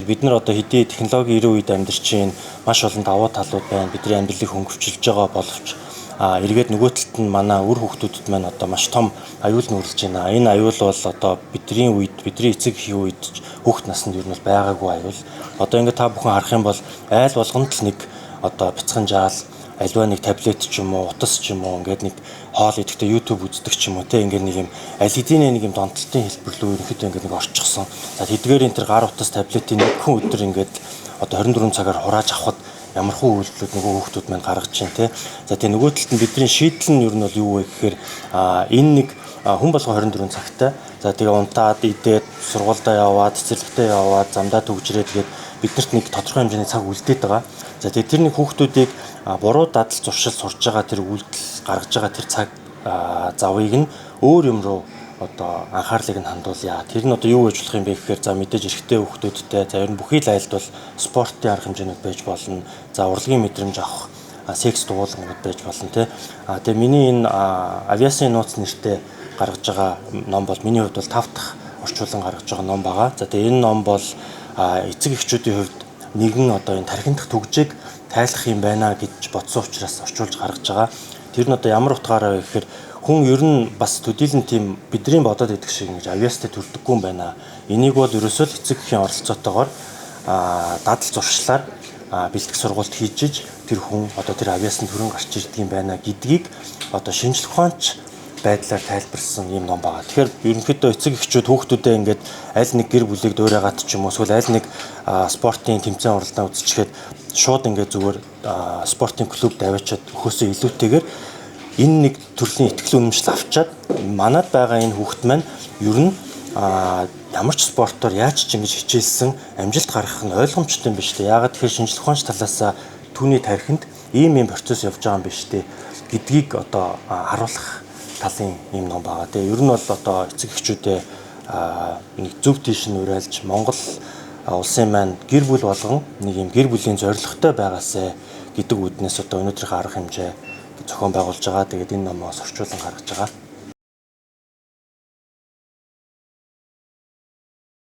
бид нар одоо хэдий технологийн 90 үед амьдарч чинь маш олон давуу талууд байна. Бидний амьдралыг хөнгөвчилж байгаа боловч эргээд нөгөө талд нь манай үр хүүхдүүдэд маань одоо маш том аюул нүүрлэж байна. Энэ аюул бол одоо бидний эцэг эхийн үед хүүхд наснд ер нь байгаагүй аюул. Одоо ингээд та бүхэн харах юм бол айл болгонд л нэг одоо бяцхан жаал, альва нэг таблет ч юм уу, утас ч юм уу ингээд нэг хоол идэхдээ YouTube үздэг ч юм уу те ингээд нэг юм аль хэдийн нэг юм донтолтын хэлбэрлүү ерөнхийдөө ингээд нэг орчихсон. За тэдгээр энэ төр гар утас таблетийн нэг хүн өдөр ингээд одоо 24 цагаар хурааж авахд ямархуу үйлдэлүүд нөгөө хүүхдүүд маань гаргаж чинь те. За тэгээ нөгөө талд нь бидний шийдэл нь ер нь бол юу вэ гэхээр энэ нэг хүн болго 24 цагтай. За тэгээ унтаад идээд сургуультай яваад цэцэрлэгтээ яваад замдаа төгжрээ тэгээд биднэрт нэг тодорхой хэмжээний цаг үлдээд байгаа. За тэгээ тэр нэг хүүхдүүдийг буруу дадал зуршил сурж байгаа тэр үйлдэл гаргаж байгаа тэр цаг завыг нь өөр юм руу одоо анхаарлыг нь хандуулъя. Тэр нь одоо юу гэж болох юм бэ гэхээр за мэдээж эрэгтэй хүүхдүүдтэй за ер нь бүхий л айлд бол спортын арга хэмжээнүүд байж болно. За урлагийн мэдрэмж авах, секс дугуулгууд байж болно те. Тэгээ миний энэ авиасын нууц нэртэй гаргаж байгаа ном бол миний хувьд бол 5 дахь орчуулан гаргаж байгаа ном байгаа. За тэгээ энэ ном бол эцэг эхчүүдийн хувьд нэгэн одоо энэ тархиндах түгжийг тайлах юм байна гэж бодсон учраас орчуулж гаргаж байгаа. Тэр нь одоо ямар утгаараа вэ гэхээр хүн ер нь бас төдийлөн тийм бидний бодоод идэх шиг ингэж авиастай төрдөггүй юм байна. Энийг бол ерөөсөө л эцэг эхийн оролцоотойгоор дадал зуршлаар бэлтгэх сургалт хийж тэр хүн одоо тэр авиасанд хүрэн гарч ирдэг юм байна гэдгийг одоо шинжлэх ухаанч байдлаар тайлбарласан юм ном байгаа. Тэгэхээр ерөнхийдөө эцэг эхчүүд хүүхдүүдээ ингээд аль нэг гэр бүлийг дуурайгаад ч юм уу эсвэл аль нэг спортын тэмцээн уралдаан үзчихээд шууд ингээд зүгээр спортын клуб даваачаад өхөөсөө илүүтэйгээр энэ нэг төрлийн ихтгэл үнэмшил авчаад манад байгаа энэ хүүхэд маань ер нь ямар ч спортоор яаж ч ингэж хичээлсэн амжилт гаргах нь ойлгомжтой юм биш үү? Яагаад тэгэхээр шинжлэх ухаанч талаас түүний тархинд ийм процесс явж байгаа юм биш үү гэдгийг одоо харуулах талын юм ном байгаа. Тэгээ ер нь бол одоо эцэг эхчүүдээ нэг зөв тийш нь уриалж Монгол улсын маань гэр бүл болгон нэг юм гэр бүлийн зорилготой байгаасай гэдэг үднээс одоо өнөөдрийн арга хэмжээ зохион байгуулж байгаа. Тэгээд энэ номоос орчуулан гаргаж байгаа.